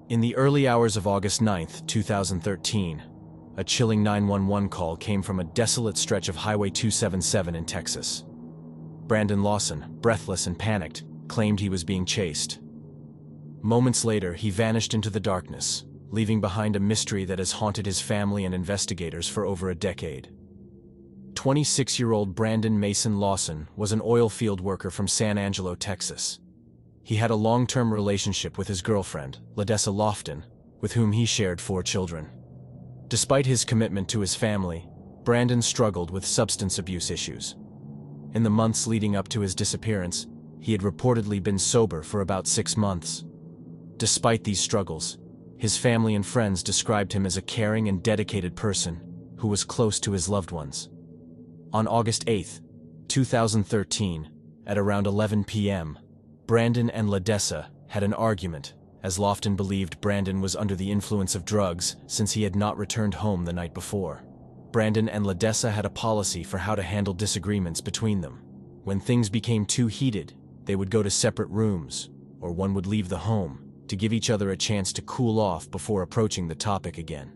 In the early hours of August 9, 2013, a chilling 911 call came from a desolate stretch of Highway 277 in Texas. Brandon Lawson, breathless and panicked, claimed he was being chased. Moments later, he vanished into the darkness, leaving behind a mystery that has haunted his family and investigators for over a decade. 26-year-old Brandon Mason Lawson was an oil field worker from San Angelo, Texas. He had a long-term relationship with his girlfriend, Ladessa Lofton, with whom he shared 4 children. Despite his commitment to his family, Brandon struggled with substance abuse issues. In the months leading up to his disappearance, he had reportedly been sober for about 6 months. Despite these struggles, his family and friends described him as a caring and dedicated person who was close to his loved ones. On August 8, 2013, at around 11 p.m., Brandon and Ladessa had an argument, as Lofton believed Brandon was under the influence of drugs since he had not returned home the night before. Brandon and Ladessa had a policy for how to handle disagreements between them. When things became too heated, they would go to separate rooms, or one would leave the home, to give each other a chance to cool off before approaching the topic again.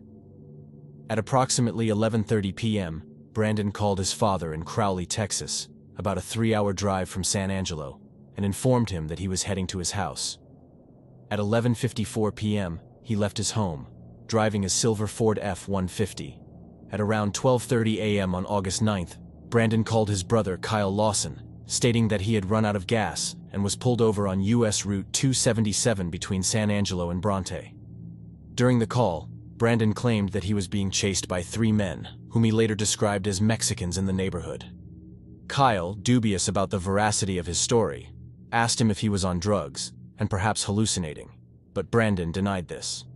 At approximately 11:30 p.m., Brandon called his father in Crowley, Texas, about a 3-hour drive from San Angelo, and informed him that he was heading to his house. At 11:54 p.m., he left his home, driving a silver Ford F-150. At around 12:30 a.m. on August 9th, Brandon called his brother Kyle Lawson, stating that he had run out of gas and was pulled over on U.S. Route 277 between San Angelo and Bronte. During the call, Brandon claimed that he was being chased by 3 men, whom he later described as Mexicans in the neighborhood. Kyle, dubious about the veracity of his story, asked him if he was on drugs and perhaps hallucinating, but Brandon denied this.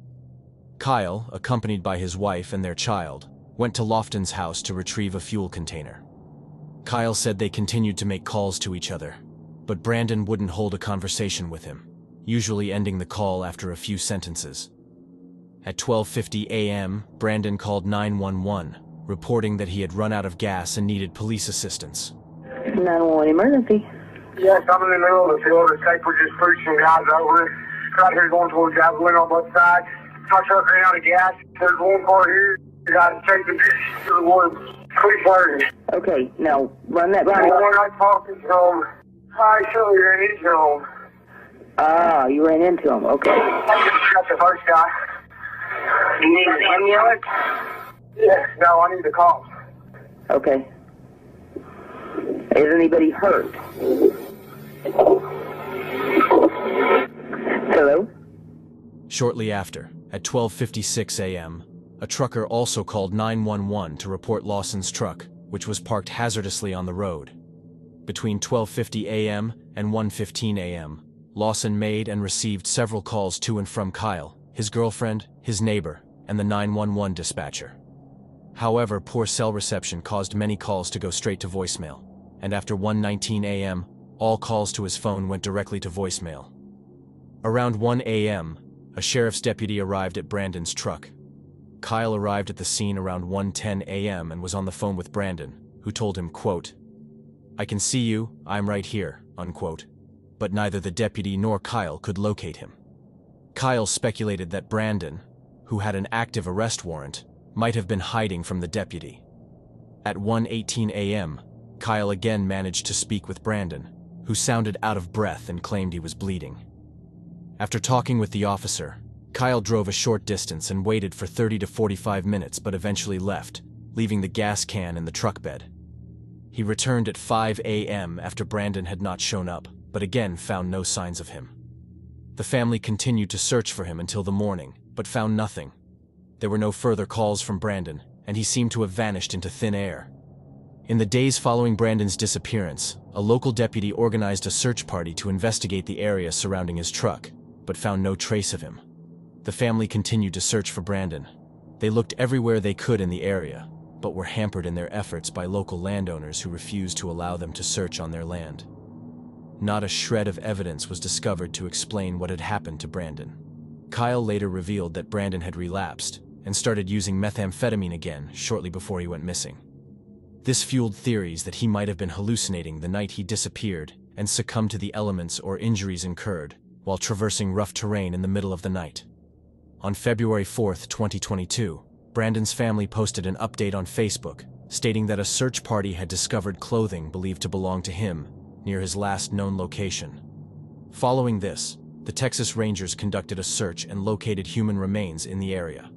Kyle, accompanied by his wife and their child, went to Lofton's house to retrieve a fuel container. Kyle said they continued to make calls to each other, but Brandon wouldn't hold a conversation with him, usually ending the call after a few sentences. At 12:50 a.m., Brandon called 911, reporting that he had run out of gas and needed police assistance. 911 emergency. Yes, I'm in the middle of the field. It looks like we're just pushed some guys over. Right here going towards Javelin on both sides. My truck ran out of gas. There's one car here. The guys taking to the woods. Pretty flirty. Okay, now run that by me. The one I'm talking to, I surely ran into him. Ah, you ran into him. Okay. That's the first guy. You need an ambulance? Yes, no, I need the cops. Okay. Is anybody hurt? Hello? Shortly after, at 12:56 a.m., a trucker also called 911 to report Lawson's truck, which was parked hazardously on the road. Between 12:50 a.m. and 1:15 a.m., Lawson made and received several calls to and from Kyle, his girlfriend, his neighbor, and the 911 dispatcher. However, poor cell reception caused many calls to go straight to voicemail, and after 1:19 a.m., all calls to his phone went directly to voicemail. Around 1 a.m., a sheriff's deputy arrived at Brandon's truck. Kyle arrived at the scene around 1:10 a.m. and was on the phone with Brandon, who told him, quote, "I can see you, I'm right here," unquote. But neither the deputy nor Kyle could locate him. Kyle speculated that Brandon, who had an active arrest warrant, might have been hiding from the deputy. At 1:18 a.m., Kyle again managed to speak with Brandon, who sounded out of breath and claimed he was bleeding. After talking with the officer, Kyle drove a short distance and waited for 30 to 45 minutes but eventually left, leaving the gas can in the truck bed. He returned at 5 a.m. after Brandon had not shown up, but again found no signs of him. The family continued to search for him until the morning, but found nothing. There were no further calls from Brandon, and he seemed to have vanished into thin air. In the days following Brandon's disappearance, a local deputy organized a search party to investigate the area surrounding his truck, but found no trace of him. The family continued to search for Brandon. They looked everywhere they could in the area, but were hampered in their efforts by local landowners who refused to allow them to search on their land. Not a shred of evidence was discovered to explain what had happened to Brandon. Kyle later revealed that Brandon had relapsed and started using methamphetamine again shortly before he went missing. This fueled theories that he might have been hallucinating the night he disappeared and succumbed to the elements or injuries incurred while traversing rough terrain in the middle of the night. On February 4, 2022, Brandon's family posted an update on Facebook, stating that a search party had discovered clothing believed to belong to him near his last known location. Following this, the Texas Rangers conducted a search and located human remains in the area.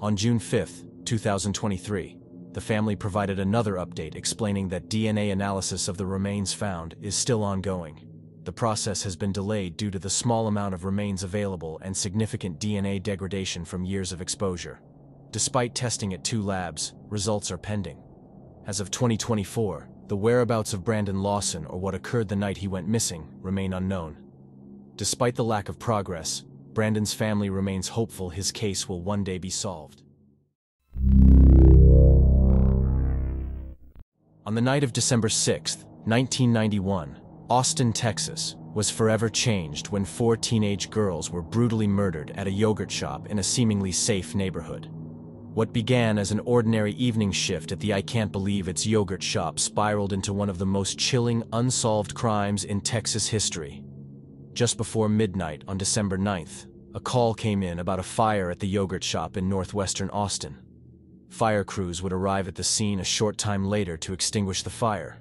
On June 5, 2023, the family provided another update explaining that DNA analysis of the remains found is still ongoing. The process has been delayed due to the small amount of remains available and significant DNA degradation from years of exposure. Despite testing at 2 labs, results are pending. As of 2024, the whereabouts of Brandon Lawson or what occurred the night he went missing remain unknown. Despite the lack of progress, Brandon's family remains hopeful his case will one day be solved. On the night of December 6, 1991, Austin, Texas, was forever changed when 4 teenage girls were brutally murdered at a yogurt shop in a seemingly safe neighborhood. What began as an ordinary evening shift at the I Can't Believe It's Yogurt shop spiraled into one of the most chilling, unsolved crimes in Texas history. Just before midnight on December 9th, a call came in about a fire at the yogurt shop in northwestern Austin. Fire crews would arrive at the scene a short time later to extinguish the fire,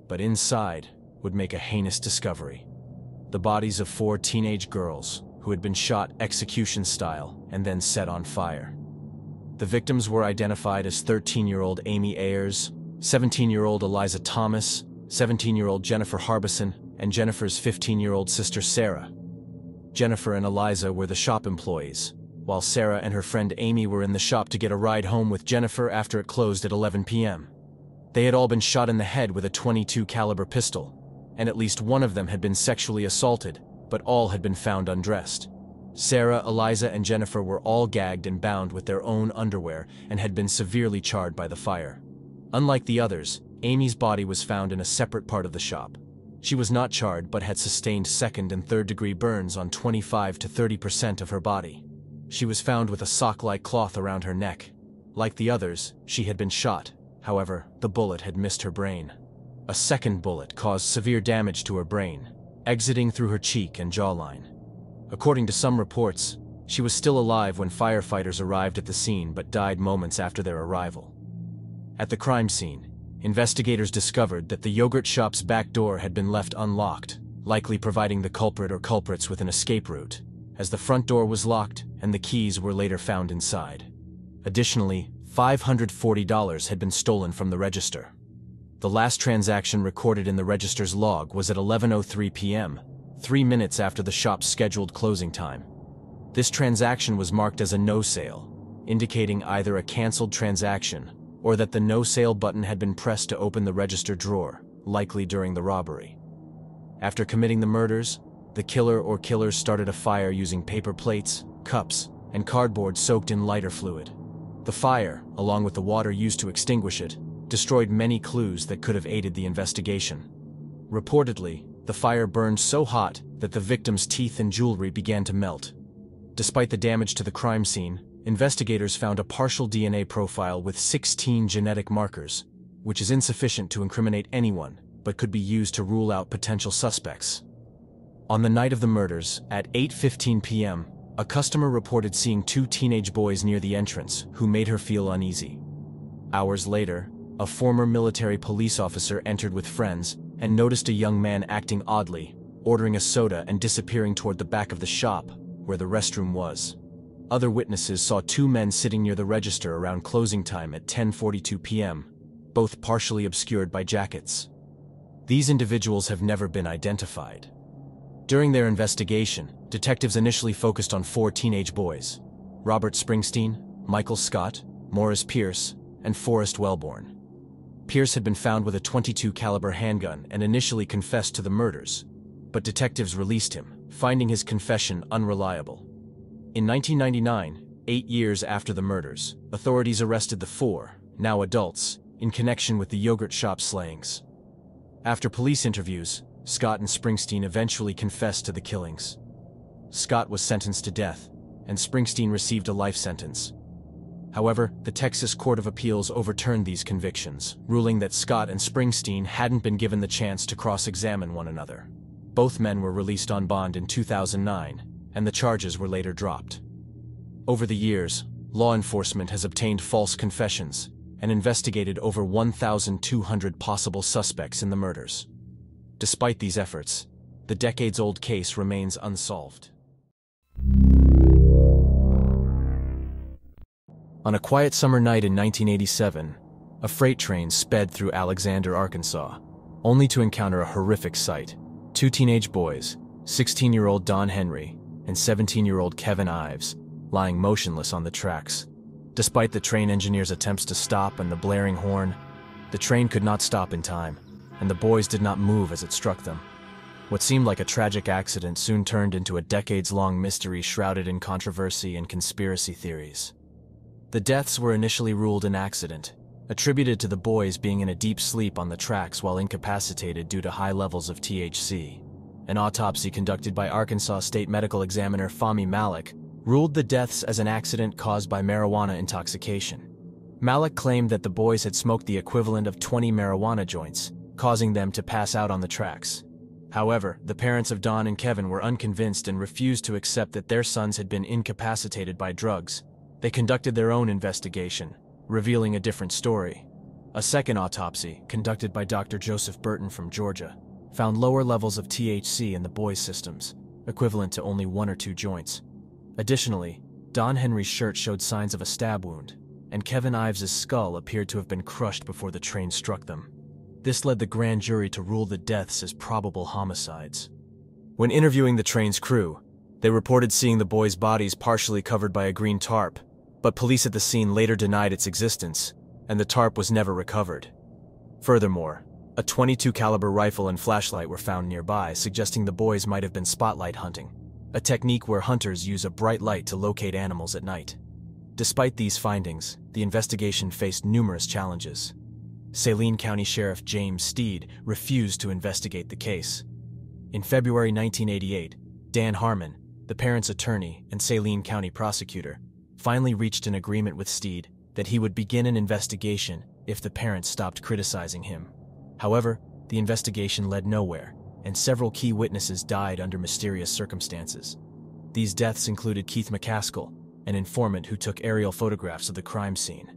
but inside would make a heinous discovery. The bodies of 4 teenage girls who had been shot execution style and then set on fire. The victims were identified as 13-year-old Amy Ayers, 17-year-old Eliza Thomas, 17-year-old Jennifer Harbison, and Jennifer's 15-year-old sister Sarah. Jennifer and Eliza were the shop employees, while Sarah and her friend Amy were in the shop to get a ride home with Jennifer after it closed at 11 p.m. They had all been shot in the head with a .22 caliber pistol, and at least one of them had been sexually assaulted, but all had been found undressed. Sarah, Eliza, and Jennifer were all gagged and bound with their own underwear and had been severely charred by the fire. Unlike the others, Amy's body was found in a separate part of the shop. She was not charred but had sustained 2nd and 3rd degree burns on 25 to 30% of her body. She was found with a sock-like cloth around her neck. Like the others, she had been shot. However, the bullet had missed her brain. A second bullet caused severe damage to her brain, exiting through her cheek and jawline. According to some reports, she was still alive when firefighters arrived at the scene but died moments after their arrival. At the crime scene, investigators discovered that the yogurt shop's back door had been left unlocked, likely providing the culprit or culprits with an escape route, as the front door was locked and the keys were later found inside. Additionally, $540 had been stolen from the register. The last transaction recorded in the register's log was at 11:03 p.m., 3 minutes after the shop's scheduled closing time. This transaction was marked as a no sale, indicating either a canceled transaction or that the no sale button had been pressed to open the register drawer, likely during the robbery. After committing the murders, the killer or killers started a fire using paper plates, cups, and cardboard soaked in lighter fluid. The fire, along with the water used to extinguish it, destroyed many clues that could have aided the investigation. Reportedly, the fire burned so hot that the victim's teeth and jewelry began to melt. Despite the damage to the crime scene, investigators found a partial DNA profile with 16 genetic markers, which is insufficient to incriminate anyone, but could be used to rule out potential suspects. On the night of the murders, at 8:15 p.m., a customer reported seeing 2 teenage boys near the entrance who made her feel uneasy. Hours later, a former military police officer entered with friends and noticed a young man acting oddly, ordering a soda and disappearing toward the back of the shop, where the restroom was. Other witnesses saw 2 men sitting near the register around closing time at 10:42 p.m., both partially obscured by jackets. These individuals have never been identified. During their investigation, detectives initially focused on 4 teenage boys: Robert Springsteen, Michael Scott, Morris Pierce, and Forrest Wellborn. Pierce had been found with a .22 caliber handgun and initially confessed to the murders, but detectives released him, finding his confession unreliable. In 1999, 8 years after the murders, authorities arrested the 4, now adults, in connection with the yogurt shop slayings. After police interviews, Scott and Springsteen eventually confessed to the killings. Scott was sentenced to death, and Springsteen received a life sentence. However, the Texas Court of Appeals overturned these convictions, ruling that Scott and Springsteen hadn't been given the chance to cross-examine one another. Both men were released on bond in 2009, and the charges were later dropped. Over the years, law enforcement has obtained false confessions and investigated over 1,200 possible suspects in the murders. Despite these efforts, the decades-old case remains unsolved. On a quiet summer night in 1987, a freight train sped through Alexander, Arkansas, only to encounter a horrific sight. Two teenage boys, 16-year-old Don Henry and 17-year-old Kevin Ives, lying motionless on the tracks. Despite the train engineer's attempts to stop and the blaring horn, the train could not stop in time, and the boys did not move as it struck them. What seemed like a tragic accident soon turned into a decades-long mystery shrouded in controversy and conspiracy theories. The deaths were initially ruled an accident, attributed to the boys being in a deep sleep on the tracks while incapacitated due to high levels of THC. An autopsy conducted by Arkansas State Medical Examiner Fahmy Malik ruled the deaths as an accident caused by marijuana intoxication. Malik claimed that the boys had smoked the equivalent of 20 marijuana joints, causing them to pass out on the tracks. However, the parents of Don and Kevin were unconvinced and refused to accept that their sons had been incapacitated by drugs. They conducted their own investigation, revealing a different story. A second autopsy, conducted by Dr. Joseph Burton from Georgia, found lower levels of THC in the boys' systems, equivalent to only 1 or 2 joints. Additionally, Don Henry's shirt showed signs of a stab wound, and Kevin Ives' skull appeared to have been crushed before the train struck them. This led the grand jury to rule the deaths as probable homicides. When interviewing the train's crew, they reported seeing the boys' bodies partially covered by a green tarp, but police at the scene later denied its existence, and the tarp was never recovered. Furthermore, a .22 caliber rifle and flashlight were found nearby, suggesting the boys might have been spotlight hunting, a technique where hunters use a bright light to locate animals at night. Despite these findings, the investigation faced numerous challenges. Saline County Sheriff James Steed refused to investigate the case. In February 1988, Dan Harmon, the parents' attorney and Saline County prosecutor, finally reached an agreement with Steed that he would begin an investigation if the parents stopped criticizing him. However, the investigation led nowhere, and several key witnesses died under mysterious circumstances. These deaths included Keith McCaskill, an informant who took aerial photographs of the crime scene,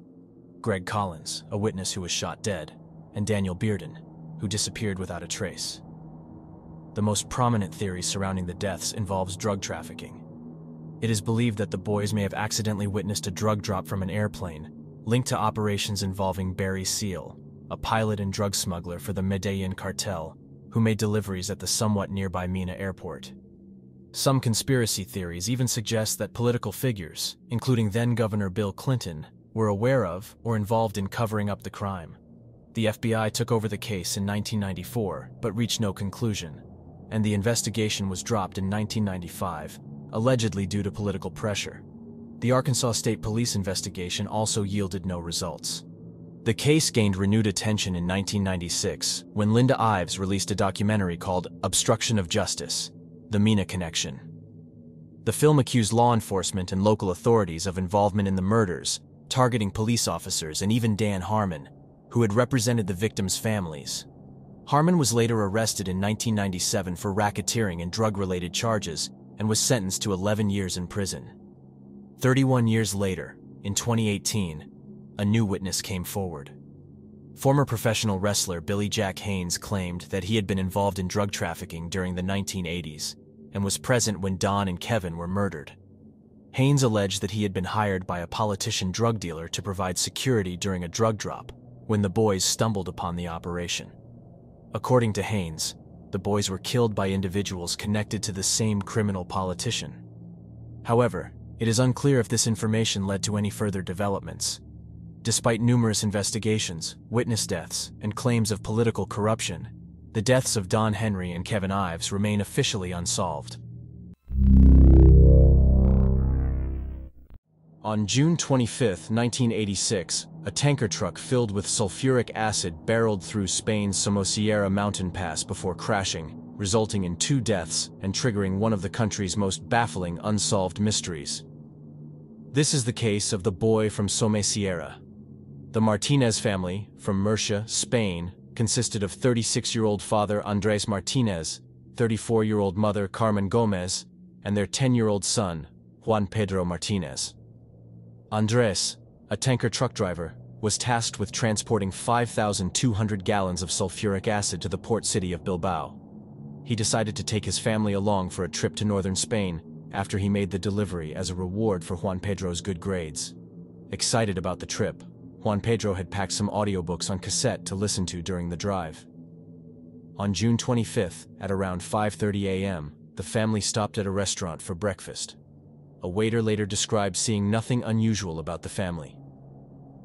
Greg Collins, a witness who was shot dead, and Daniel Bearden, who disappeared without a trace. The most prominent theory surrounding the deaths involves drug trafficking. It is believed that the boys may have accidentally witnessed a drug drop from an airplane, linked to operations involving Barry Seal, a pilot and drug smuggler for the Medellin cartel, who made deliveries at the somewhat nearby Mina airport. Some conspiracy theories even suggest that political figures, including then-Governor Bill Clinton, were aware of or involved in covering up the crime. The FBI took over the case in 1994, but reached no conclusion, and the investigation was dropped in 1995, allegedly due to political pressure. The Arkansas State Police investigation also yielded no results. The case gained renewed attention in 1996 when Linda Ives released a documentary called Obstruction of Justice: The Mina Connection. The film accused law enforcement and local authorities of involvement in the murders, targeting police officers and even Dan Harmon, who had represented the victims' families. Harmon was later arrested in 1997 for racketeering and drug-related charges and was sentenced to 11 years in prison. 31 years later, in 2018, a new witness came forward. Former professional wrestler Billy Jack Haynes claimed that he had been involved in drug trafficking during the 1980s and was present when Don and Kevin were murdered. Haynes alleged that he had been hired by a politician drug dealer to provide security during a drug drop when the boys stumbled upon the operation. According to Haynes, the boys were killed by individuals connected to the same criminal politician. However, it is unclear if this information led to any further developments. Despite numerous investigations, witness deaths, and claims of political corruption, the deaths of Don Henry and Kevin Ives remain officially unsolved. On June 25, 1986, a tanker truck filled with sulfuric acid barreled through Spain's Somosierra mountain pass before crashing, resulting in 2 deaths and triggering one of the country's most baffling unsolved mysteries. This is the case of the boy from Somosierra. The Martinez family, from Murcia, Spain, consisted of 36-year-old father Andres Martinez, 34-year-old mother Carmen Gomez, and their 10-year-old son, Juan Pedro Martinez. Andres, a tanker truck driver, was tasked with transporting 5,200 gallons of sulfuric acid to the port city of Bilbao. He decided to take his family along for a trip to northern Spain after he made the delivery as a reward for Juan Pedro's good grades. Excited about the trip, Juan Pedro had packed some audiobooks on cassette to listen to during the drive. On June 25th, at around 5:30 a.m., the family stopped at a restaurant for breakfast. A waiter later described seeing nothing unusual about the family.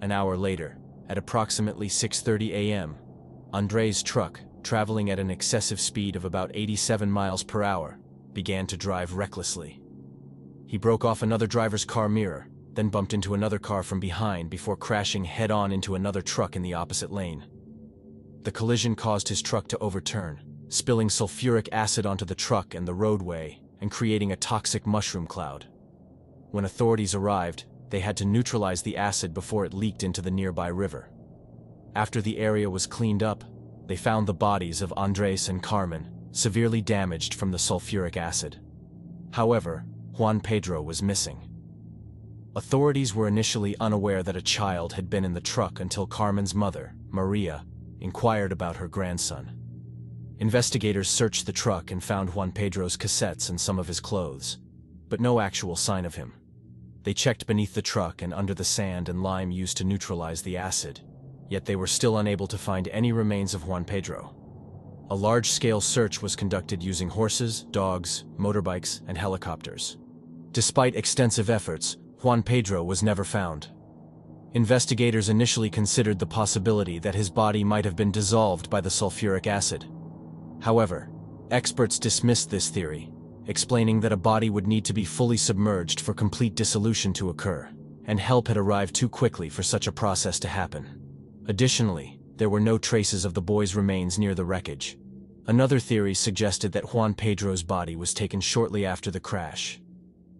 An hour later, at approximately 6:30 a.m., Andres' truck, traveling at an excessive speed of about 87 miles per hour, began to drive recklessly. He broke off another driver's car mirror, then bumped into another car from behind before crashing head-on into another truck in the opposite lane. The collision caused his truck to overturn, spilling sulfuric acid onto the truck and the roadway and creating a toxic mushroom cloud. When authorities arrived, they had to neutralize the acid before it leaked into the nearby river. After the area was cleaned up, they found the bodies of Andres and Carmen, severely damaged from the sulfuric acid. However, Juan Pedro was missing. Authorities were initially unaware that a child had been in the truck until Carmen's mother, Maria, inquired about her grandson. Investigators searched the truck and found Juan Pedro's cassettes and some of his clothes, but no actual sign of him. They checked beneath the truck and under the sand and lime used to neutralize the acid, yet they were still unable to find any remains of Juan Pedro. A large-scale search was conducted using horses, dogs, motorbikes, and helicopters. Despite extensive efforts, Juan Pedro was never found. Investigators initially considered the possibility that his body might have been dissolved by the sulfuric acid. However, experts dismissed this theory, explaining that a body would need to be fully submerged for complete dissolution to occur, and help had arrived too quickly for such a process to happen. Additionally, there were no traces of the boy's remains near the wreckage. Another theory suggested that Juan Pedro's body was taken shortly after the crash.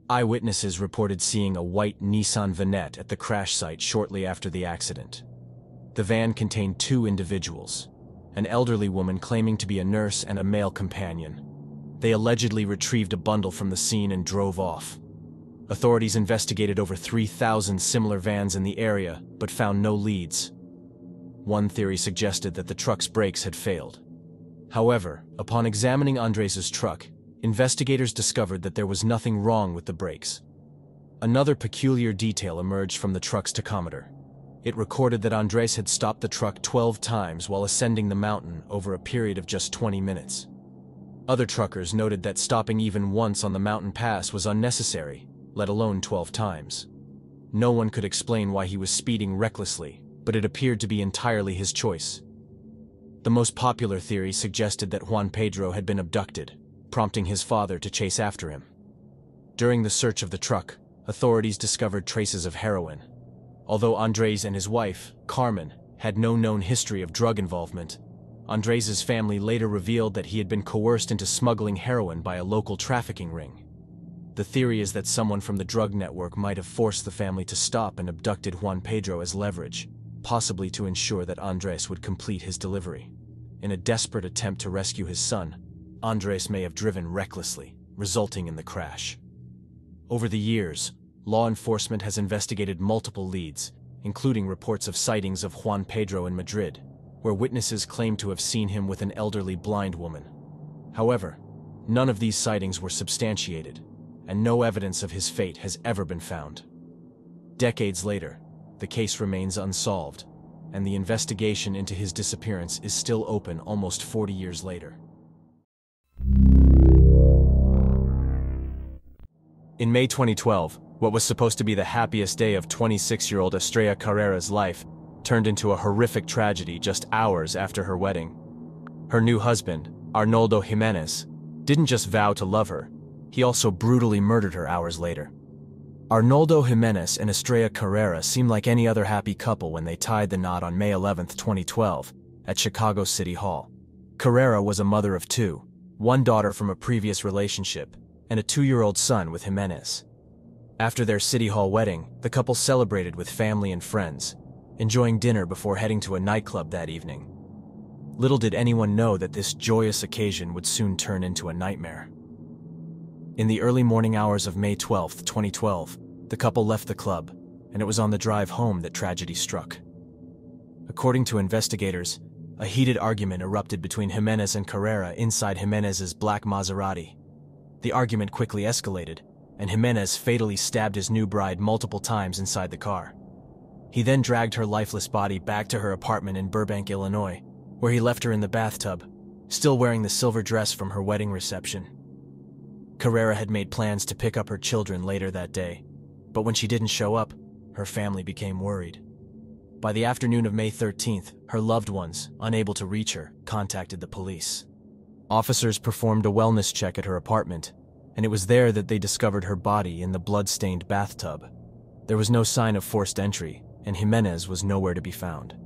Eyewitnesses reported seeing a white Nissan Vanette at the crash site shortly after the accident. The van contained two individuals, an elderly woman claiming to be a nurse and a male companion. They allegedly retrieved a bundle from the scene and drove off. Authorities investigated over 3,000 similar vans in the area, but found no leads. One theory suggested that the truck's brakes had failed. However, upon examining Andres' truck, investigators discovered that there was nothing wrong with the brakes. Another peculiar detail emerged from the truck's tachometer. It recorded that Andres had stopped the truck 12 times while ascending the mountain over a period of just 20 minutes. Other truckers noted that stopping even once on the mountain pass was unnecessary, let alone 12 times. No one could explain why he was speeding recklessly, but it appeared to be entirely his choice. The most popular theory suggested that Juan Pedro had been abducted, prompting his father to chase after him. During the search of the truck, authorities discovered traces of heroin. Although Andres and his wife, Carmen, had no known history of drug involvement, Andres' family later revealed that he had been coerced into smuggling heroin by a local trafficking ring. The theory is that someone from the drug network might have forced the family to stop and abducted Juan Pedro as leverage, possibly to ensure that Andres would complete his delivery. In a desperate attempt to rescue his son, Andres may have driven recklessly, resulting in the crash. Over the years, law enforcement has investigated multiple leads, including reports of sightings of Juan Pedro in Madrid, where witnesses claim to have seen him with an elderly blind woman. However, none of these sightings were substantiated, and no evidence of his fate has ever been found. Decades later, the case remains unsolved, and the investigation into his disappearance is still open almost 40 years later. In May 2012, what was supposed to be the happiest day of 26-year-old Estrella Carrera's life turned into a horrific tragedy just hours after her wedding. Her new husband, Arnoldo Jimenez, didn't just vow to love her, he also brutally murdered her hours later. Arnoldo Jimenez and Estrella Carrera seemed like any other happy couple when they tied the knot on May 11, 2012, at Chicago City Hall. Carrera was a mother of two, one daughter from a previous relationship, and a 2-year-old son with Jimenez. After their City Hall wedding, the couple celebrated with family and friends, enjoying dinner before heading to a nightclub that evening. Little did anyone know that this joyous occasion would soon turn into a nightmare. In the early morning hours of May 12, 2012, the couple left the club, and it was on the drive home that tragedy struck. According to investigators, a heated argument erupted between Jimenez and Carrera inside Jimenez's black Maserati. The argument quickly escalated, and Jimenez fatally stabbed his new bride multiple times inside the car. He then dragged her lifeless body back to her apartment in Burbank, Illinois, where he left her in the bathtub, still wearing the silver dress from her wedding reception. Carrera had made plans to pick up her children later that day, but when she didn't show up, her family became worried. By the afternoon of May 13th, her loved ones, unable to reach her, contacted the police. Officers performed a wellness check at her apartment, and it was there that they discovered her body in the blood-stained bathtub. There was no sign of forced entry, and Jimenez was nowhere to be found.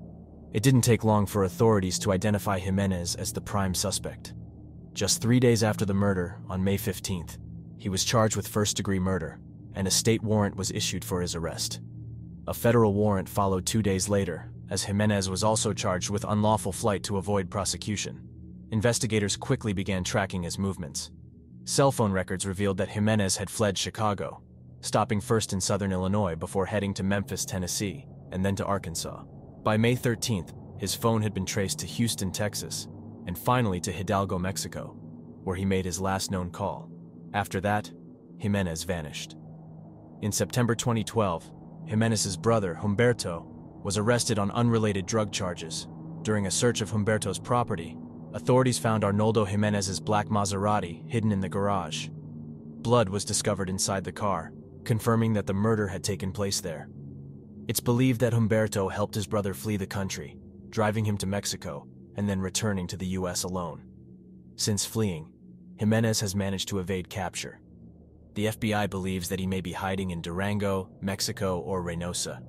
It didn't take long for authorities to identify Jimenez as the prime suspect. Just 3 days after the murder, on May 15th, he was charged with first-degree murder, and a state warrant was issued for his arrest. A federal warrant followed 2 days later, as Jimenez was also charged with unlawful flight to avoid prosecution. Investigators quickly began tracking his movements. Cell phone records revealed that Jimenez had fled Chicago, stopping first in southern Illinois before heading to Memphis, Tennessee, and then to Arkansas. By May 13th, his phone had been traced to Houston, Texas, and finally to Hidalgo, Mexico, where he made his last known call. After that, Jimenez vanished. In September 2012, Jimenez's brother, Humberto, was arrested on unrelated drug charges. During a search of Humberto's property, authorities found Arnoldo Jimenez's black Maserati hidden in the garage. Blood was discovered inside the car, confirming that the murder had taken place there. It's believed that Humberto helped his brother flee the country, driving him to Mexico and then returning to the U.S. alone. Since fleeing, Jimenez has managed to evade capture. The FBI believes that he may be hiding in Durango, Mexico, or Reynosa.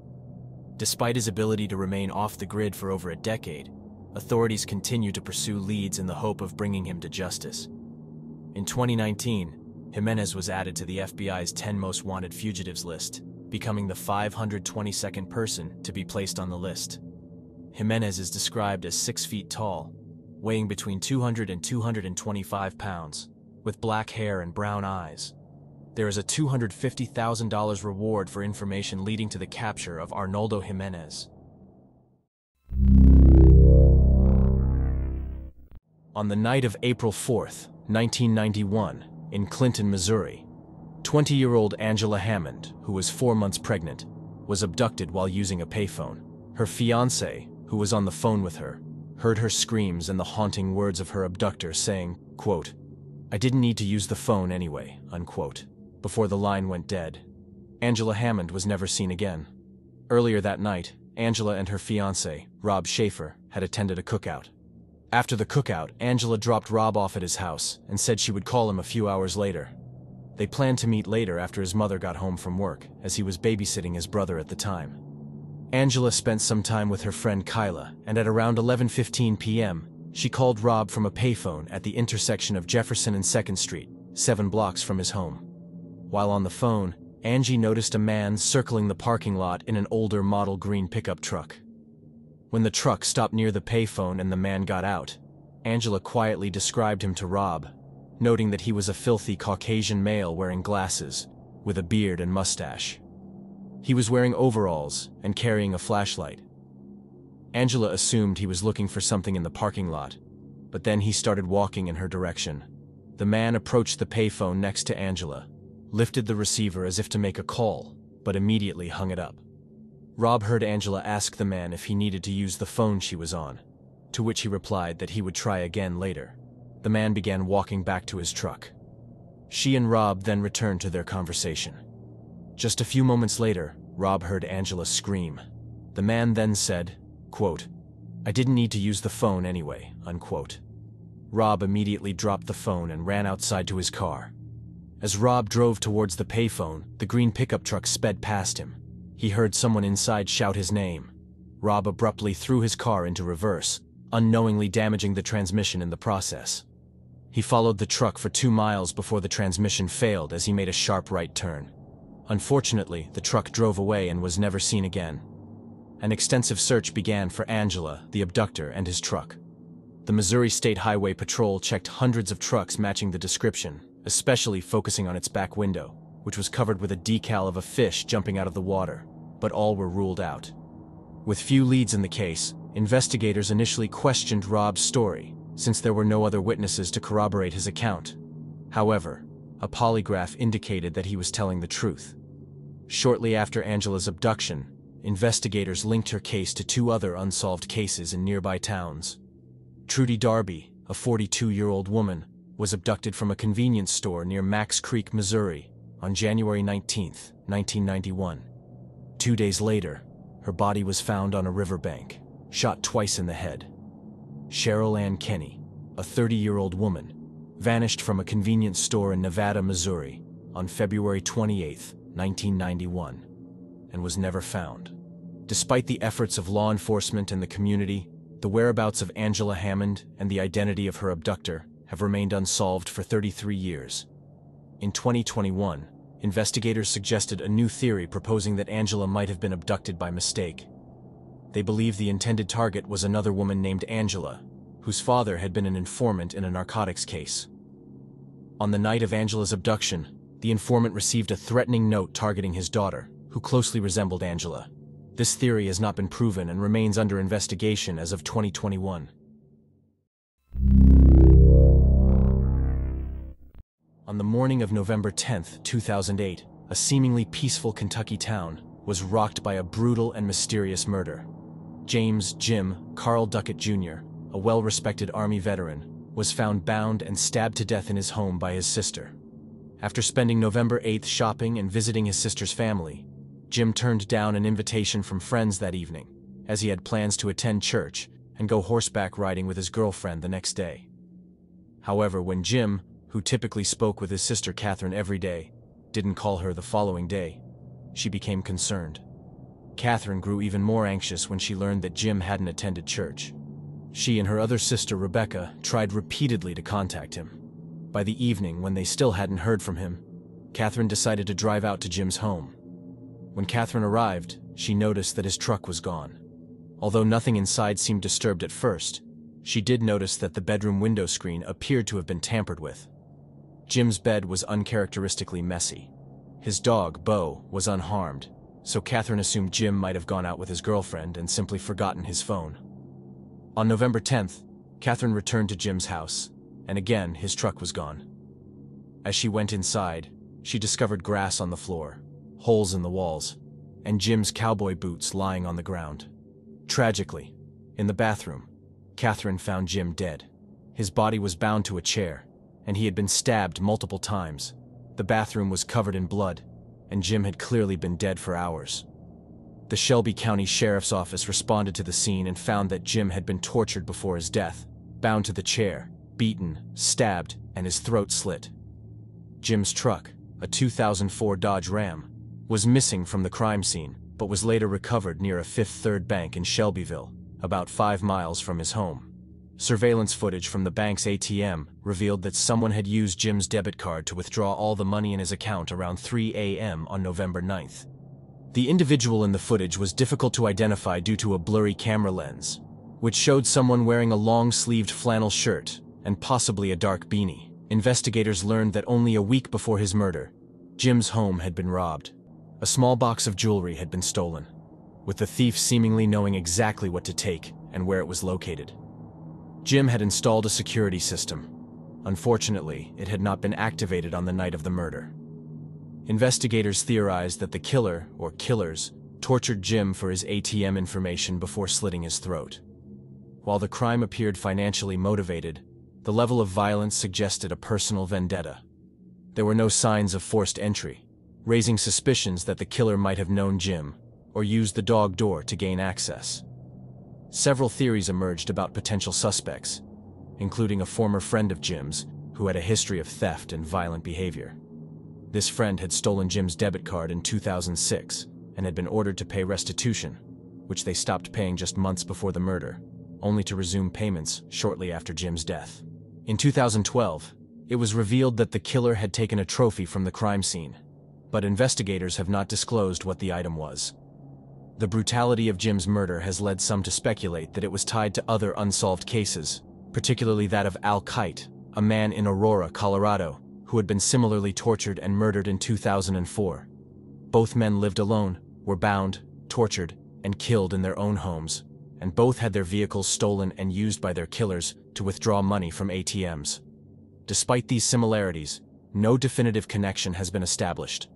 Despite his ability to remain off the grid for over a decade, authorities continue to pursue leads in the hope of bringing him to justice. In 2019, Jimenez was added to the FBI's 10 most wanted fugitives list, becoming the 522nd person to be placed on the list. Jimenez is described as 6 feet tall, weighing between 200 and 225 pounds, with black hair and brown eyes. There is a $250,000 reward for information leading to the capture of Arnoldo Jimenez. On the night of April 4th, 1991, in Clinton, Missouri, 20-year-old Angela Hammond, who was 4 months pregnant, was abducted while using a payphone. Her fiancé, who was on the phone with her, heard her screams and the haunting words of her abductor saying, quote, "I didn't need to use the phone anyway," unquote, before the line went dead. Angela Hammond was never seen again. Earlier that night, Angela and her fiancé, Rob Schaefer, had attended a cookout. After the cookout, Angela dropped Rob off at his house and said she would call him a few hours later. They planned to meet later after his mother got home from work, as he was babysitting his brother at the time. Angela spent some time with her friend Kyla, and at around 11:15 p.m., she called Rob from a payphone at the intersection of Jefferson and 2nd Street, 7 blocks from his home. While on the phone, Angie noticed a man circling the parking lot in an older model green pickup truck. When the truck stopped near the payphone and the man got out, Angela quietly described him to Rob, noting that he was a filthy Caucasian male wearing glasses, with a beard and mustache. He was wearing overalls and carrying a flashlight. Angela assumed he was looking for something in the parking lot, but then he started walking in her direction. The man approached the payphone next to Angela, lifted the receiver as if to make a call, but immediately hung it up. Rob heard Angela ask the man if he needed to use the phone she was on, to which he replied that he would try again later. The man began walking back to his truck. She and Rob then returned to their conversation. Just a few moments later, Rob heard Angela scream. The man then said, quote, "I didn't need to use the phone anyway," unquote. Rob immediately dropped the phone and ran outside to his car. As Rob drove towards the payphone, the green pickup truck sped past him. He heard someone inside shout his name. Rob abruptly threw his car into reverse, unknowingly damaging the transmission in the process. He followed the truck for 2 miles before the transmission failed as he made a sharp right turn. Unfortunately, the truck drove away and was never seen again. An extensive search began for Angela, the abductor, and his truck. The Missouri State Highway Patrol checked hundreds of trucks matching the description, especially focusing on its back window, which was covered with a decal of a fish jumping out of the water. but all were ruled out. With few leads in the case, investigators initially questioned Rob's story, since there were no other witnesses to corroborate his account. However, a polygraph indicated that he was telling the truth. Shortly after Angela's abduction, investigators linked her case to two other unsolved cases in nearby towns. Trudy Darby, a 42-year-old woman, was abducted from a convenience store near Max Creek, Missouri, on January 19, 1991. 2 days later, her body was found on a riverbank, shot twice in the head. Cheryl Ann Kenny, a 30-year-old woman, vanished from a convenience store in Nevada, Missouri, on February 28, 1991, and was never found. Despite the efforts of law enforcement and the community, the whereabouts of Angela Hammond and the identity of her abductor have remained unsolved for 33 years. In 2021, investigators suggested a new theory proposing that Angela might have been abducted by mistake. They believe the intended target was another woman named Angela, whose father had been an informant in a narcotics case. On the night of Angela's abduction, the informant received a threatening note targeting his daughter, who closely resembled Angela. This theory has not been proven and remains under investigation as of 2021. On the morning of November 10, 2008, a seemingly peaceful Kentucky town was rocked by a brutal and mysterious murder. James "Jim" Carl Duckett Jr., a well-respected Army veteran, was found bound and stabbed to death in his home by his sister. After spending November 8th shopping and visiting his sister's family, Jim turned down an invitation from friends that evening, as he had plans to attend church and go horseback riding with his girlfriend the next day. However, when Jim, who typically spoke with his sister Catherine every day, didn't call her the following day, she became concerned. Catherine grew even more anxious when she learned that Jim hadn't attended church. She and her other sister Rebecca tried repeatedly to contact him. By the evening, when they still hadn't heard from him, Catherine decided to drive out to Jim's home. When Catherine arrived, she noticed that his truck was gone. Although nothing inside seemed disturbed at first, she did notice that the bedroom window screen appeared to have been tampered with. Jim's bed was uncharacteristically messy. His dog, Bo, was unharmed, so Catherine assumed Jim might have gone out with his girlfriend and simply forgotten his phone. On November 10th, Catherine returned to Jim's house, and again his truck was gone. As she went inside, she discovered grass on the floor, holes in the walls, and Jim's cowboy boots lying on the ground. Tragically, in the bathroom, Catherine found Jim dead. His body was bound to a chair, and he had been stabbed multiple times. The bathroom was covered in blood, and Jim had clearly been dead for hours. The Shelby County Sheriff's Office responded to the scene and found that Jim had been tortured before his death, bound to the chair, beaten, stabbed, and his throat slit. Jim's truck, a 2004 Dodge Ram, was missing from the crime scene, but was later recovered near a Fifth Third Bank in Shelbyville, about 5 miles from his home. Surveillance footage from the bank's ATM revealed that someone had used Jim's debit card to withdraw all the money in his account around 3 a.m. on November 9th. The individual in the footage was difficult to identify due to a blurry camera lens, which showed someone wearing a long-sleeved flannel shirt and possibly a dark beanie. Investigators learned that only a week before his murder, Jim's home had been robbed. A small box of jewelry had been stolen, with the thief seemingly knowing exactly what to take and where it was located. Jim had installed a security system. Unfortunately, it had not been activated on the night of the murder. Investigators theorized that the killer, or killers, tortured Jim for his ATM information before slitting his throat. While the crime appeared financially motivated, the level of violence suggested a personal vendetta. There were no signs of forced entry, raising suspicions that the killer might have known Jim or used the dog door to gain access. Several theories emerged about potential suspects, including a former friend of Jim's who had a history of theft and violent behavior. This friend had stolen Jim's debit card in 2006 and had been ordered to pay restitution, which they stopped paying just months before the murder, only to resume payments shortly after Jim's death. In 2012, it was revealed that the killer had taken a trophy from the crime scene, but investigators have not disclosed what the item was. The brutality of Jim's murder has led some to speculate that it was tied to other unsolved cases, particularly that of Al Kite, a man in Aurora, Colorado, who had been similarly tortured and murdered in 2004. Both men lived alone, were bound, tortured, and killed in their own homes, and both had their vehicles stolen and used by their killers to withdraw money from ATMs. Despite these similarities, no definitive connection has been established.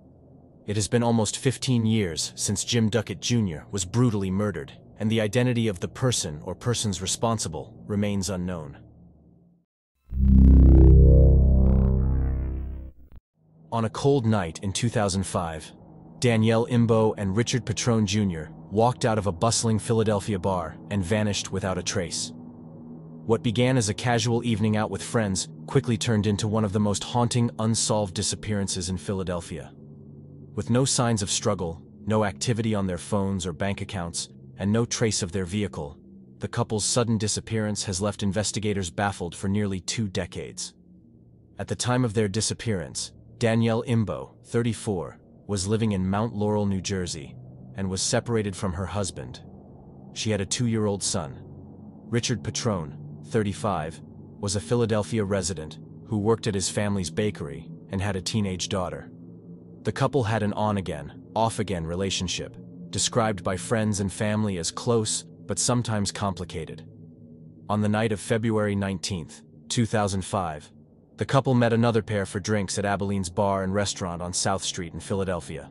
It has been almost 15 years since Jim Duckett Jr. was brutally murdered, and the identity of the person or persons responsible remains unknown. On a cold night in 2005, Danielle Imbo and Richard Petrone Jr. walked out of a bustling Philadelphia bar and vanished without a trace. What began as a casual evening out with friends quickly turned into one of the most haunting unsolved disappearances in Philadelphia. With no signs of struggle, no activity on their phones or bank accounts, and no trace of their vehicle, the couple's sudden disappearance has left investigators baffled for nearly 2 decades. At the time of their disappearance, Danielle Imbo, 34, was living in Mount Laurel, New Jersey, and was separated from her husband. She had a 2-year-old son. Richard Petrone, 35, was a Philadelphia resident who worked at his family's bakery and had a teenage daughter. The couple had an on-again, off-again relationship, described by friends and family as close but sometimes complicated. On the night of February 19, 2005, the couple met another pair for drinks at Abilene's Bar and Restaurant on South Street in Philadelphia.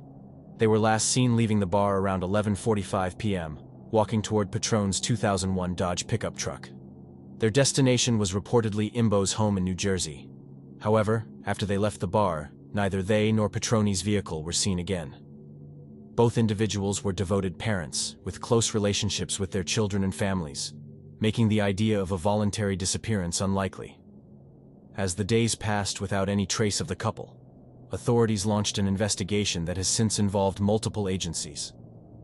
They were last seen leaving the bar around 11:45 p.m., walking toward Petrone's 2001 Dodge pickup truck. Their destination was reportedly Imbo's home in New Jersey. However, after they left the bar, neither they nor Petrone's vehicle were seen again. Both individuals were devoted parents, with close relationships with their children and families, making the idea of a voluntary disappearance unlikely. As the days passed without any trace of the couple, authorities launched an investigation that has since involved multiple agencies.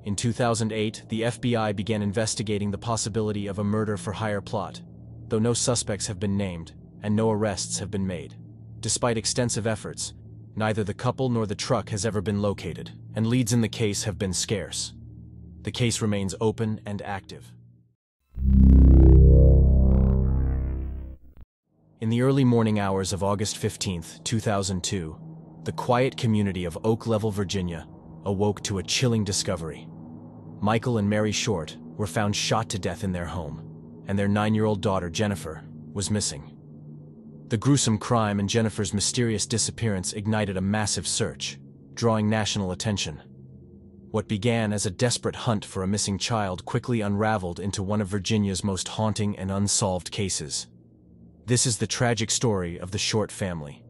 In 2008, the FBI began investigating the possibility of a murder-for-hire plot, though no suspects have been named and no arrests have been made. Despite extensive efforts, neither the couple nor the truck has ever been located, and leads in the case have been scarce. The case remains open and active. In the early morning hours of August 15, 2002, the quiet community of Oak Level, Virginia, awoke to a chilling discovery. Michael and Mary Short were found shot to death in their home, and their 9-year-old daughter, Jennifer, was missing. The gruesome crime and Jennifer's mysterious disappearance ignited a massive search, drawing national attention. What began as a desperate hunt for a missing child quickly unraveled into one of Virginia's most haunting and unsolved cases. This is the tragic story of the Short family.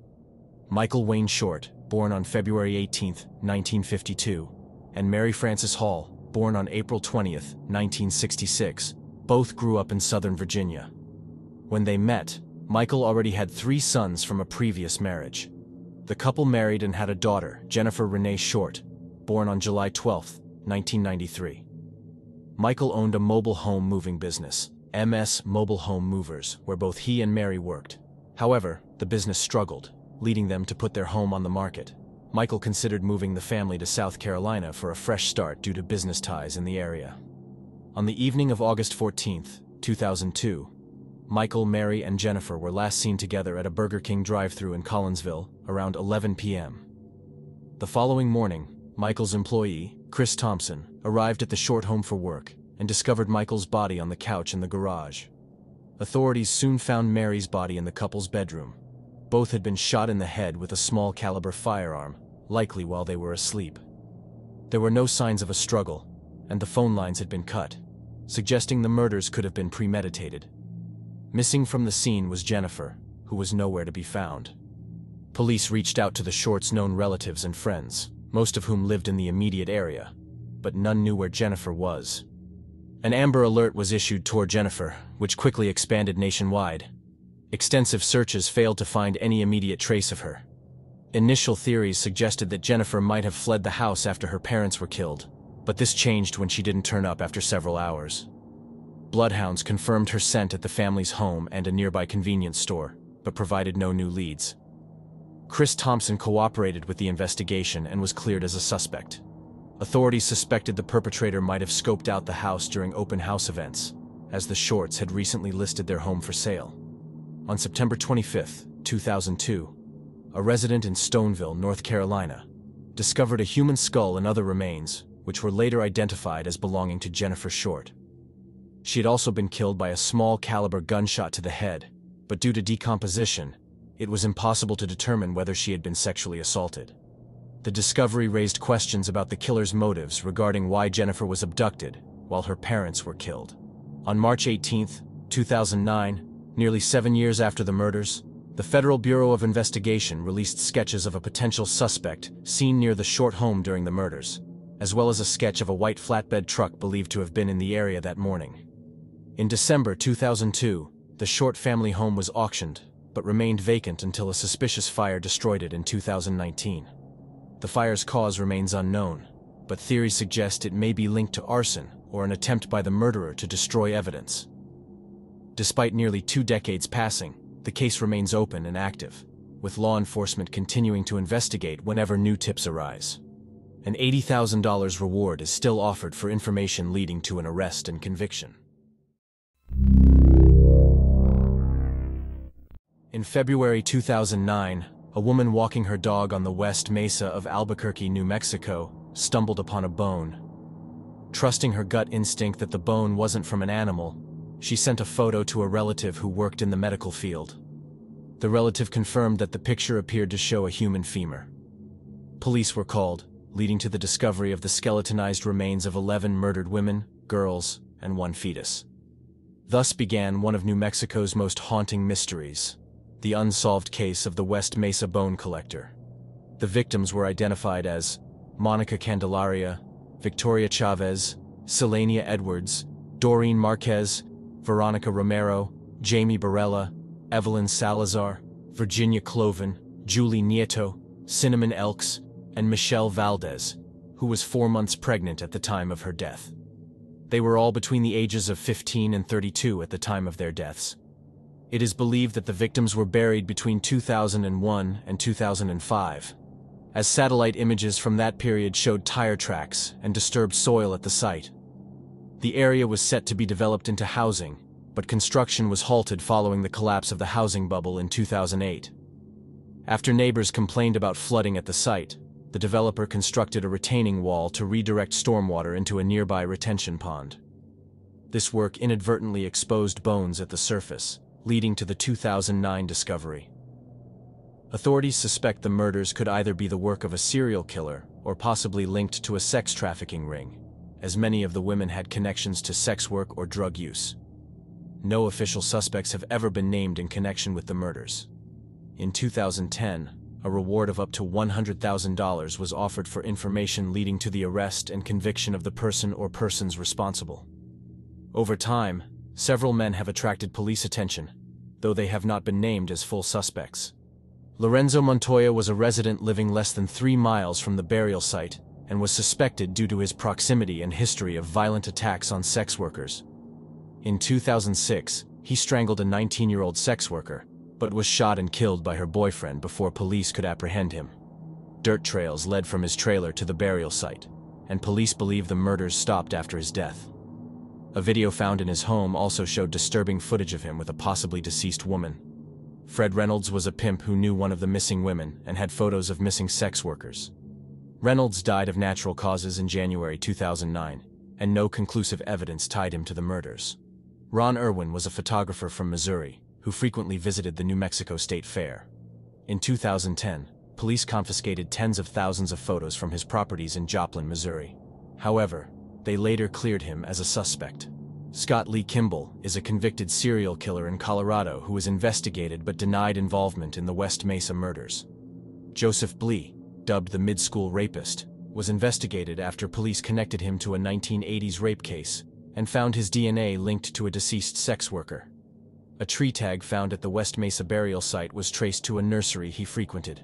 Michael Wayne Short, born on February 18, 1952, and Mary Frances Hall, born on April 20, 1966, both grew up in Southern Virginia. When they met, Michael already had 3 sons from a previous marriage. The couple married and had a daughter, Jennifer Renee Short, born on July 12, 1993. Michael owned a mobile home moving business, MS Mobile Home Movers, where both he and Mary worked. However, the business struggled, leading them to put their home on the market. Michael considered moving the family to South Carolina for a fresh start due to business ties in the area. On the evening of August 14, 2002, Michael, Mary, and Jennifer were last seen together at a Burger King drive-thru in Collinsville around 11 p.m. The following morning, Michael's employee, Chris Thompson, arrived at the Short home for work and discovered Michael's body on the couch in the garage. Authorities soon found Mary's body in the couple's bedroom. Both had been shot in the head with a small caliber firearm, likely while they were asleep. There were no signs of a struggle, and the phone lines had been cut, suggesting the murders could have been premeditated. Missing from the scene was Jennifer, who was nowhere to be found. Police reached out to the Shorts' known relatives and friends, most of whom lived in the immediate area, but none knew where Jennifer was. An Amber Alert was issued toward Jennifer, which quickly expanded nationwide. Extensive searches failed to find any immediate trace of her. Initial theories suggested that Jennifer might have fled the house after her parents were killed, but this changed when she didn't turn up after several hours. Bloodhounds confirmed her scent at the family's home and a nearby convenience store, but provided no new leads. Chris Thompson cooperated with the investigation and was cleared as a suspect. Authorities suspected the perpetrator might have scoped out the house during open house events, as the Shorts had recently listed their home for sale. On September 25, 2002, a resident in Stoneville, North Carolina, discovered a human skull and other remains which were later identified as belonging to Jennifer Short. She had also been killed by a small caliber gunshot to the head, but due to decomposition, it was impossible to determine whether she had been sexually assaulted. The discovery raised questions about the killer's motives regarding why Jennifer was abducted while her parents were killed. On March 18, 2009, nearly 7 years after the murders, the Federal Bureau of Investigation released sketches of a potential suspect seen near the Short home during the murders, as well as a sketch of a white flatbed truck believed to have been in the area that morning. In December 2002, the Short family home was auctioned, but remained vacant until a suspicious fire destroyed it in 2019. The fire's cause remains unknown, but theories suggest it may be linked to arson or an attempt by the murderer to destroy evidence. Despite nearly 2 decades passing, the case remains open and active, with law enforcement continuing to investigate whenever new tips arise. An $80,000 reward is still offered for information leading to an arrest and conviction. In February 2009, a woman walking her dog on the West Mesa of Albuquerque, New Mexico, stumbled upon a bone. Trusting her gut instinct that the bone wasn't from an animal, she sent a photo to a relative who worked in the medical field. The relative confirmed that the picture appeared to show a human femur. Police were called, leading to the discovery of the skeletonized remains of 11 murdered women, girls, and 1 fetus. Thus began one of New Mexico's most haunting mysteries, the unsolved case of the West Mesa bone collector. The victims were identified as Monica Candelaria, Victoria Chavez, Selenia Edwards, Doreen Marquez, Veronica Romero, Jamie Barella, Evelyn Salazar, Virginia Cloven, Julie Nieto, Cinnamon Elks, and Michelle Valdez, who was 4 months pregnant at the time of her death. They were all between the ages of 15 and 32 at the time of their deaths. It is believed that the victims were buried between 2001 and 2005, as satellite images from that period showed tire tracks and disturbed soil at the site. The area was set to be developed into housing, but construction was halted following the collapse of the housing bubble in 2008. After neighbors complained about flooding at the site, the developer constructed a retaining wall to redirect stormwater into a nearby retention pond. This work inadvertently exposed bones at the surface, leading to the 2009 discovery. Authorities suspect the murders could either be the work of a serial killer or possibly linked to a sex trafficking ring, as many of the women had connections to sex work or drug use. No official suspects have ever been named in connection with the murders. In 2010, a reward of up to $100,000 was offered for information leading to the arrest and conviction of the person or persons responsible. Over time, several men have attracted police attention, though they have not been named as full suspects. Lorenzo Montoya was a resident living less than 3 miles from the burial site and was suspected due to his proximity and history of violent attacks on sex workers. In 2006, he strangled a 19-year-old sex worker, but was shot and killed by her boyfriend before police could apprehend him. Dirt trails led from his trailer to the burial site, and police believe the murders stopped after his death. A video found in his home also showed disturbing footage of him with a possibly deceased woman. Fred Reynolds was a pimp who knew one of the missing women and had photos of missing sex workers. Reynolds died of natural causes in January 2009, and no conclusive evidence tied him to the murders. Ron Irwin was a photographer from Missouri who frequently visited the New Mexico State Fair. In 2010, police confiscated tens of thousands of photos from his properties in Joplin, Missouri. However, they later cleared him as a suspect. Scott Lee Kimball is a convicted serial killer in Colorado who was investigated but denied involvement in the West Mesa murders. Joseph Blee, dubbed the mid-school rapist, was investigated after police connected him to a 1980s rape case and found his DNA linked to a deceased sex worker. A tree tag found at the West Mesa burial site was traced to a nursery he frequented.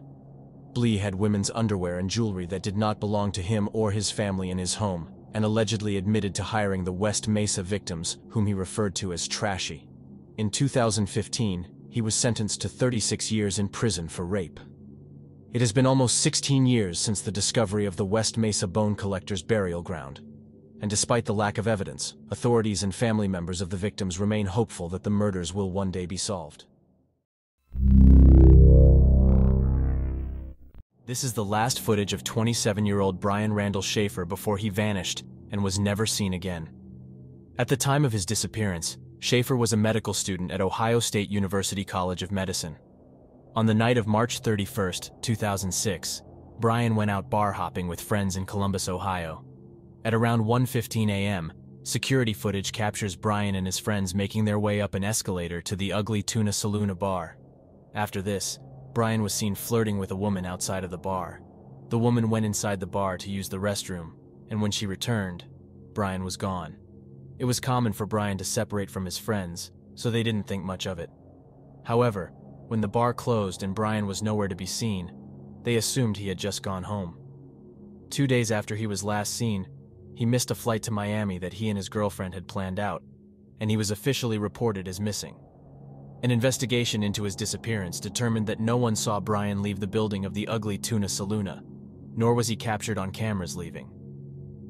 Blee had women's underwear and jewelry that did not belong to him or his family in his home, and allegedly admitted to hiring the West Mesa victims, whom he referred to as trashy. In 2015, he was sentenced to 36 years in prison for rape. It has been almost 16 years since the discovery of the West Mesa bone collector's burial ground. And despite the lack of evidence, authorities and family members of the victims remain hopeful that the murders will one day be solved. This is the last footage of 27-year-old Brian Randall Schaefer before he vanished and was never seen again. At the time of his disappearance, Schaefer was a medical student at Ohio State University College of Medicine. On the night of March 31, 2006, Brian went out bar hopping with friends in Columbus, Ohio. At around 1:15 a.m., security footage captures Brian and his friends making their way up an escalator to the Ugly Tuna Saloon, a bar. After this, Brian was seen flirting with a woman outside of the bar. The woman went inside the bar to use the restroom, and when she returned, Brian was gone. It was common for Brian to separate from his friends, so they didn't think much of it. However, when the bar closed and Brian was nowhere to be seen, they assumed he had just gone home. 2 days after he was last seen, he missed a flight to Miami that he and his girlfriend had planned out, and he was officially reported as missing. An investigation into his disappearance determined that no one saw Brian leave the building of the Ugly Tuna Saloon, nor was he captured on cameras leaving.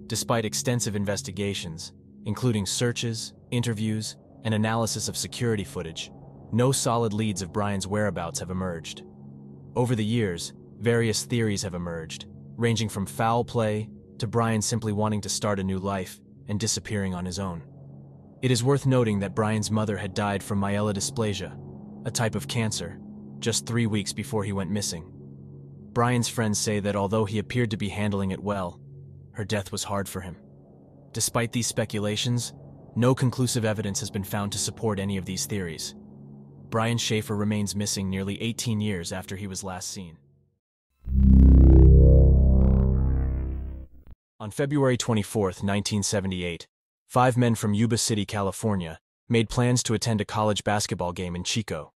Despite extensive investigations, including searches, interviews, and analysis of security footage, no solid leads of Brian's whereabouts have emerged. Over the years, various theories have emerged, ranging from foul play to Brian simply wanting to start a new life and disappearing on his own. It is worth noting that Brian's mother had died from myelodysplasia, a type of cancer, just 3 weeks before he went missing. Brian's friends say that although he appeared to be handling it well, her death was hard for him. Despite these speculations, no conclusive evidence has been found to support any of these theories. Brian Schaefer remains missing nearly 18 years after he was last seen. On February 24, 1978, 5 men from Yuba City, California, made plans to attend a college basketball game in Chico.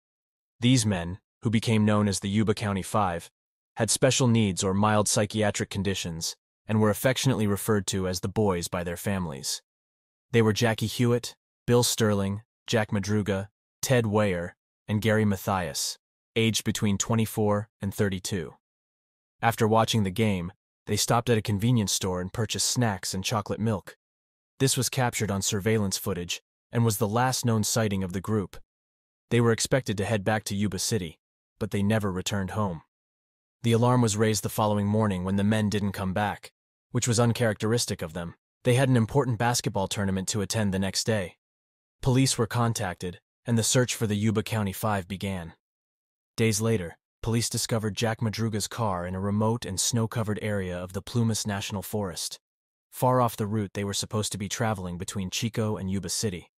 These men, who became known as the Yuba County Five, had special needs or mild psychiatric conditions and were affectionately referred to as the Boys by their families. They were Jackie Hewitt, Bill Sterling, Jack Madruga, Ted Weyer, and Gary Mathias, aged between 24 and 32. After watching the game, they stopped at a convenience store and purchased snacks and chocolate milk. This was captured on surveillance footage and was the last known sighting of the group. They were expected to head back to Yuba City, but they never returned home. The alarm was raised the following morning when the men didn't come back, which was uncharacteristic of them. They had an important basketball tournament to attend the next day. Police were contacted, and the search for the Yuba County Five began. Days later, police discovered Jack Madruga's car in a remote and snow-covered area of the Plumas National Forest, far off the route they were supposed to be traveling between Chico and Yuba City.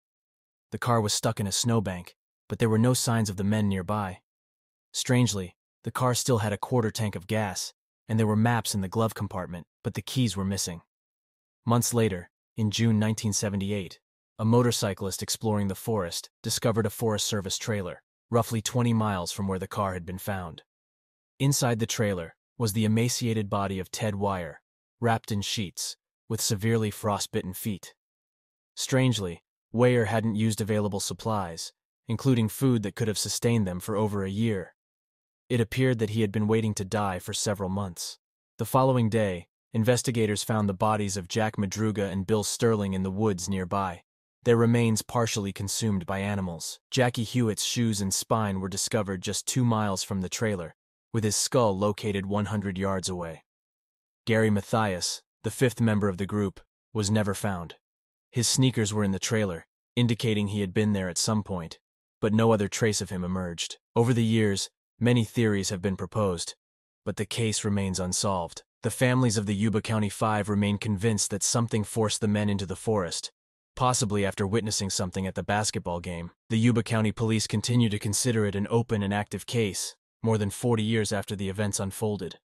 The car was stuck in a snowbank, but there were no signs of the men nearby. Strangely, the car still had a quarter tank of gas, and there were maps in the glove compartment, but the keys were missing. Months later, in June 1978, a motorcyclist exploring the forest discovered a Forest Service trailer, roughly 20 miles from where the car had been found. Inside the trailer was the emaciated body of Ted Weyer, wrapped in sheets, with severely frostbitten feet. Strangely, Weyer hadn't used available supplies, including food that could have sustained them for over a year. It appeared that he had been waiting to die for several months. The following day, investigators found the bodies of Jack Madruga and Bill Sterling in the woods nearby, their remains partially consumed by animals. Jackie Hewitt's shoes and spine were discovered just 2 miles from the trailer, with his skull located 100 yards away. Gary Mathias, the 5th member of the group, was never found. His sneakers were in the trailer, indicating he had been there at some point, but no other trace of him emerged. Over the years, many theories have been proposed, but the case remains unsolved. The families of the Yuba County Five remain convinced that something forced the men into the forest, possibly after witnessing something at the basketball game. The Yuba County Police continue to consider it an open and active case, more than 40 years after the events unfolded.